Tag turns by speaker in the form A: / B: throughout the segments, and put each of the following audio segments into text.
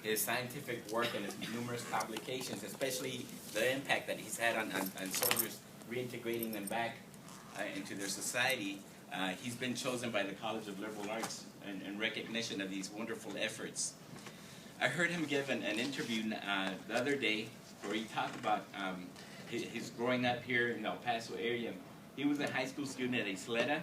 A: his scientific work and his numerous publications, especially the impact that he's had on soldiers, reintegrating them back into their society. He's been chosen by the College of Liberal Arts in recognition of these wonderful efforts. I heard him give an interview the other day where he talked about his growing up here in the El Paso area. He was a high school student at Isleta.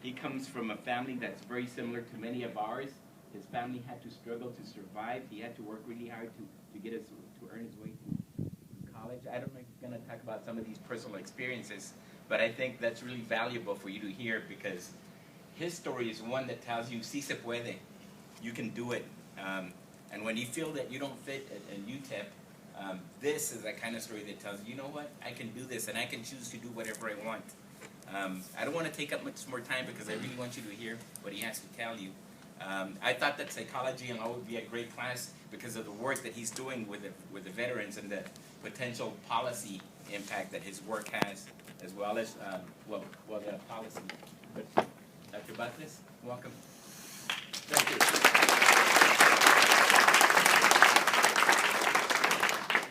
A: He comes from a family that's very similar to many of ours. His family had to struggle to survive. He had to work really hard to get to earn his way to college. I don't know if you're going to talk about some of these personal experiences, but I think that's really valuable for you to hear because his story is one that tells you, si se puede, you can do it. And when you feel that you don't fit in UTEP, this is that kind of story that tells you, you know what, I can do this and I can choose to do whatever I want. I don't want to take up much more time because I really want you to hear what he has to tell you. I thought that psychology and law would be a great class because of the work that he's doing with the veterans and the potential policy impact that his work has, as well as well the policy. But Dr. Batres, welcome. Thank
B: you.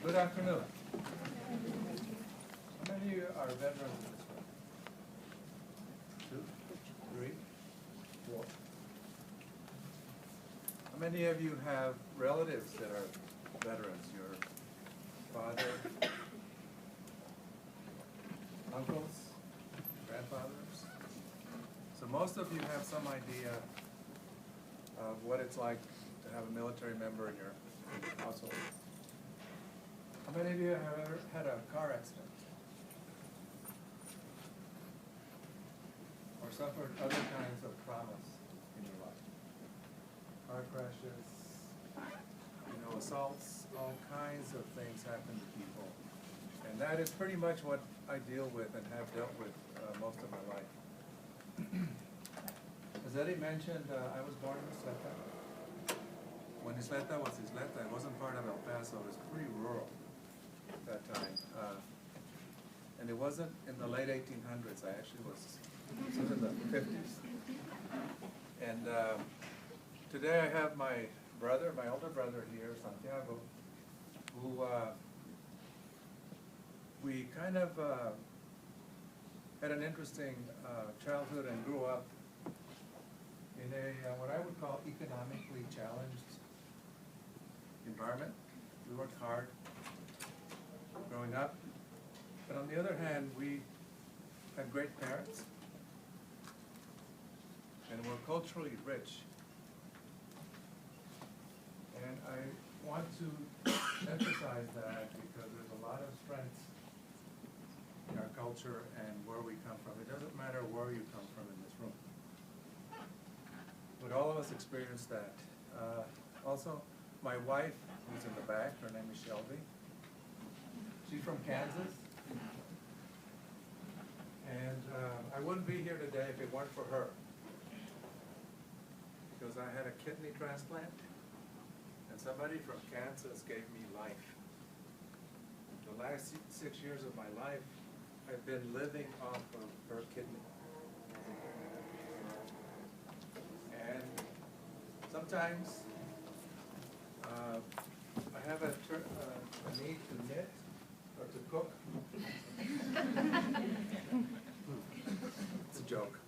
B: Good afternoon. How many of you are veterans in this room? 2, 3, 4. How many of you have relatives that are veterans? Your father, uncles, grandfathers? So most of you have some idea of what it's like to have a military member in your household. How many of you have ever had a car accident? Or suffered other kinds of traumas in your life? Car crashes, assaults, all kinds of things happen to people. And that is pretty much what I deal with and have dealt with most of my life. As Eddie mentioned, I was born in Isleta. When Isleta was Isleta, it wasn't part of El Paso, it was pretty rural at that time. And it wasn't in the late 1800s, I actually was in the 50s. And today I have my brother, my older brother here, Santiago, who we kind of had an interesting childhood and grew up in a what I would call economically challenged environment. We worked hard growing up, but on the other hand, we had great parents and were culturally rich. And I want to emphasize that because there's a lot of strengths in our culture and where we come from. It doesn't matter where you come from in this room. But all of us experience that. Also, my wife, who's in the back, her name is Shelby. She's from Kansas. And I wouldn't be here today if it weren't for her. Because I had a kidney transplant. And somebody from Kansas gave me life. The last 6 years of my life, I've been living off of her kidney. And sometimes I have a need to knit or to cook. It's a joke.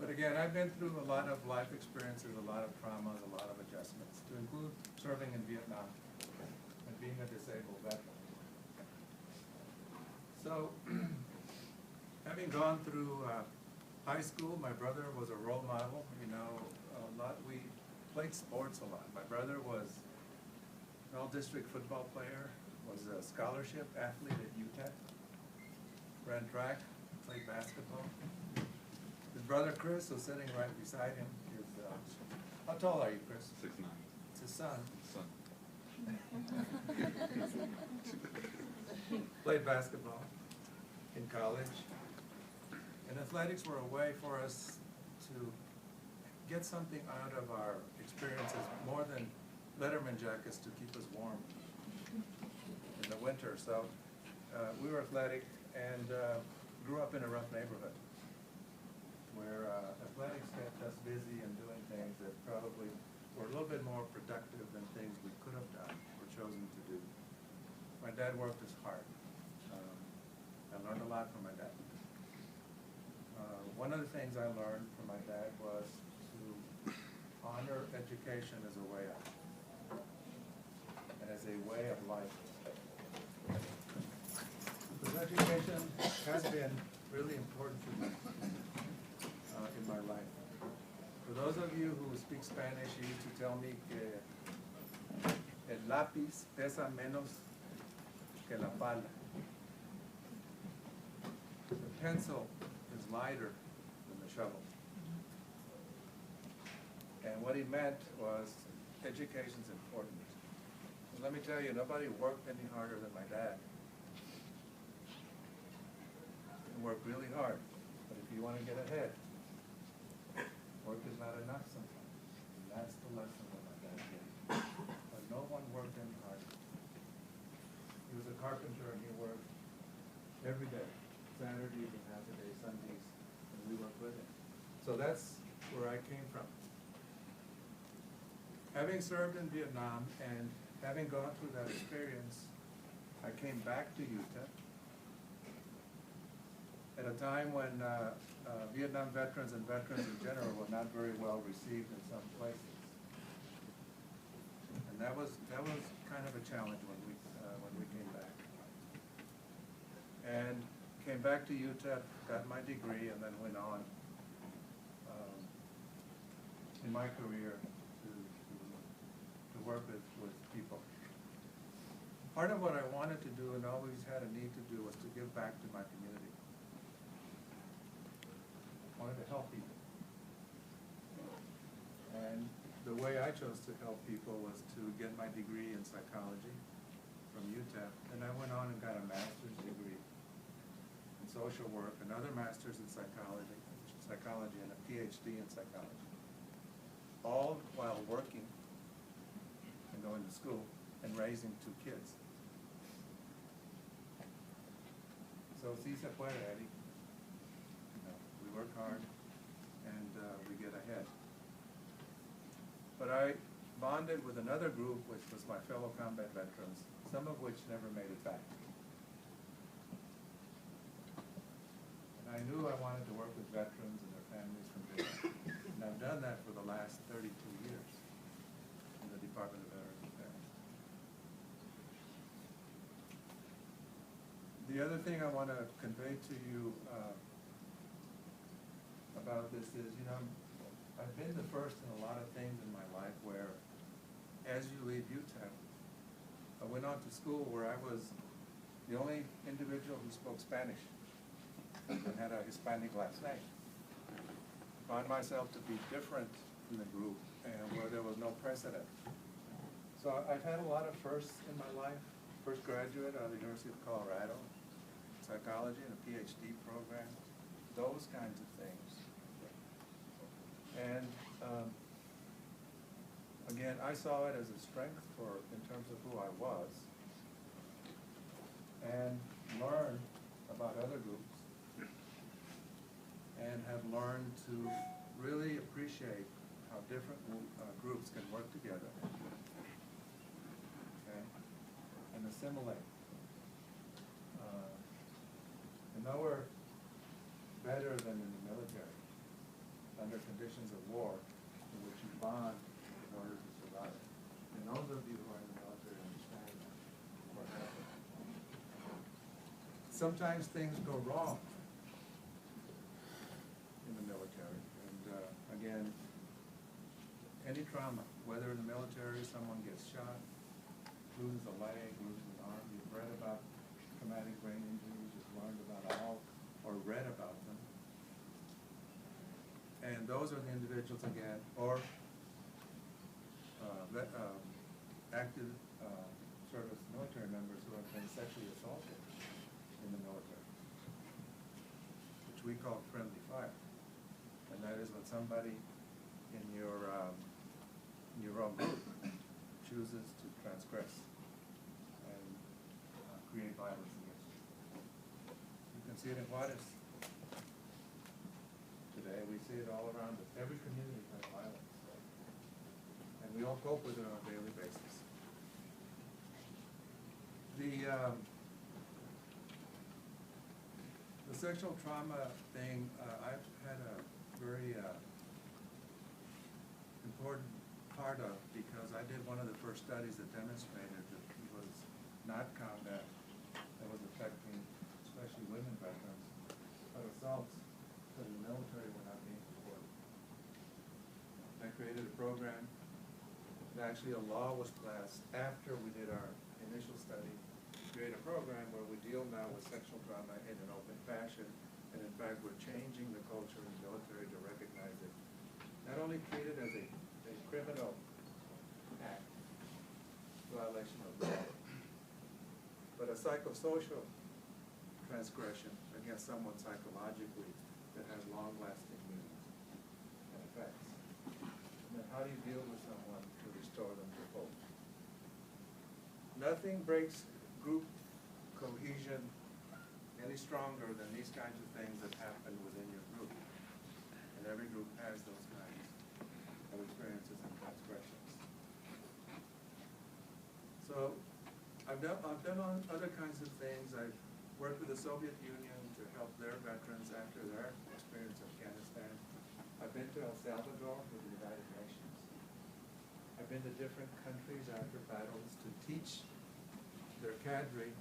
B: But again, I've been through a lot of life experiences, a lot of traumas, a lot of adjustments, to include serving in Vietnam and being a disabled veteran. So, having gone through high school, my brother was a role model. We played sports a lot. My brother was an all-district football player, was a scholarship athlete at UTEP, ran track, played basketball. His brother Chris, who's sitting right beside him, is, how tall are you, Chris?
C: 6'9".
B: It's his son.
C: Son.
B: Played basketball in college. And athletics were a way for us to get something out of our experiences more than Letterman jackets to keep us warm in the winter. So we were athletic and grew up in a rough neighborhood where athletics kept us busy and doing things. dad worked as hard. I learned a lot from my dad. One of the things I learned from my dad was to honor education as a way out, and as a way of life. Because education has been really important to me in my life. For those of you who speak Spanish, you used to tell me que el lápiz pesa menos que la pala. The pencil is lighter than the shovel. And what he meant was education's important. And let me tell you, nobody worked any harder than my dad. He worked really hard, but if you want to get ahead, work is not enough sometimes. And that's the lesson that my dad gave. But no one worked any harder. He was a carpenter and he worked every day, Saturdays and half a day, Sundays, and we worked with him. So that's where I came from. Having served in Vietnam and having gone through that experience, I came back to Utah at a time when Vietnam veterans and veterans in general were not very well received in some places. And that was kind of a challenge when we came back. And came back to Utah, got my degree, and then went on in my career to work with people. Part of what I wanted to do and always had a need to do was to give back to my community. I wanted to help people. And the way I chose to help people was to get my degree in psychology from UTEP. And I went on and got a master's degree in social work, another master's in psychology, and a PhD in psychology. All while working and going to school and raising 2 kids. So sí se puede, Eddie. We work hard and we get ahead. But I bonded with another group, which was my fellow combat veterans, some of which never made it back. And I knew I wanted to work with veterans and their families from Vietnam. And I've done that for the last 32 years in the Department of Veterans Affairs. The other thing I want to convey to you about this is, I've been the first in a lot of things in my life where, as you leave UTEP, I went on to school where I was the only individual who spoke Spanish and had a Hispanic last name. Found myself to be different in the group and where there was no precedent. So I've had a lot of firsts in my life. First graduate out of the University of Colorado, psychology and a PhD program, those kinds of things. And again, I saw it as a strength in terms of who I was, and learned about other groups, and have learned to really appreciate how different groups can work together, okay, and assimilate. And nowhere better than in the military, under conditions of war, in which you bond in order to survive. And those of you who are in the military understand that. Sometimes things go wrong in the military. And again, any trauma, whether in the military someone gets shot, loses a leg, loses an arm, you've read about traumatic brain injuries, you've learned about all, or read about them. And those are the individuals, again, or active service military members who have been sexually assaulted in the military, which we call friendly fire. And that is when somebody in your own group chooses to transgress and create violence against you. You can see it in Juarez. Today, we see it all around us. Every community has violence. And we all cope with it on a daily basis. The sexual trauma thing, I've had a very important part of, because I did one of the first studies that demonstrated that it was not combat that was affecting especially women veterans, but assaults that in the military were not being reported. I created a program, and actually a law was passed after we did our initial study, to create a program where we deal now with sexual trauma in an open fashion, and in fact we're changing the culture in the military to recognize it, not only treat it as a criminal act, violation of law, but a psychosocial transgression against someone psychologically that has long-lasting meanings and effects. And then how do you deal with someone to restore them to hope? Nothing breaks group cohesion any stronger than these kinds of things that happen within your group. And every group has those kinds of experiences and transgressions. So I've done on other kinds of things. I've worked with the Soviet Union to help their veterans after their experience in Afghanistan. I've been to El Salvador with the United Nations. I've been to different countries after battles to teach their cadre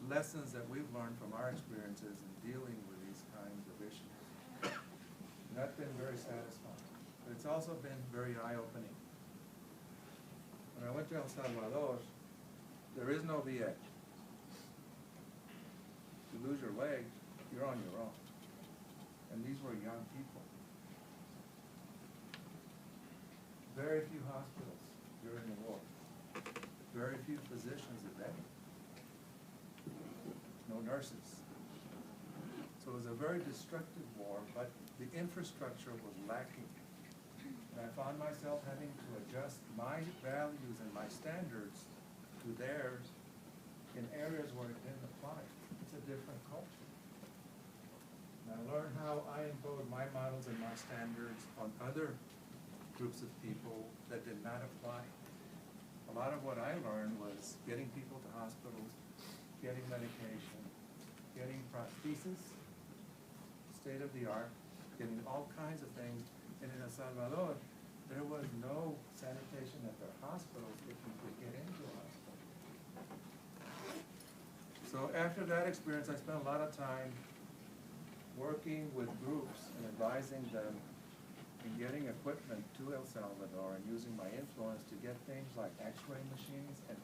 B: lessons that we've learned from our experiences in dealing with these kinds of issues. And that's been very satisfying. But it's also been very eye-opening. When I went to El Salvador, there is no VA. You lose your leg, you're on your own. And these were young people. Very few hospitals during the war. Very few physicians a day. No nurses. So it was a very destructive war, but the infrastructure was lacking. And I found myself having to adjust my values and my standards to theirs in areas where it didn't apply. It's a different culture. And I learned how I imposed my models and my standards on other groups of people that did not apply. A lot of what I learned was getting people to hospitals, getting medication, getting prosthesis, state of the art, getting all kinds of things. And in El Salvador, there was no sanitation at their hospitals if you could get into a hospital. So after that experience, I spent a lot of time working with groups and advising them in getting equipment to El Salvador and using my influence to get things like x-ray machines and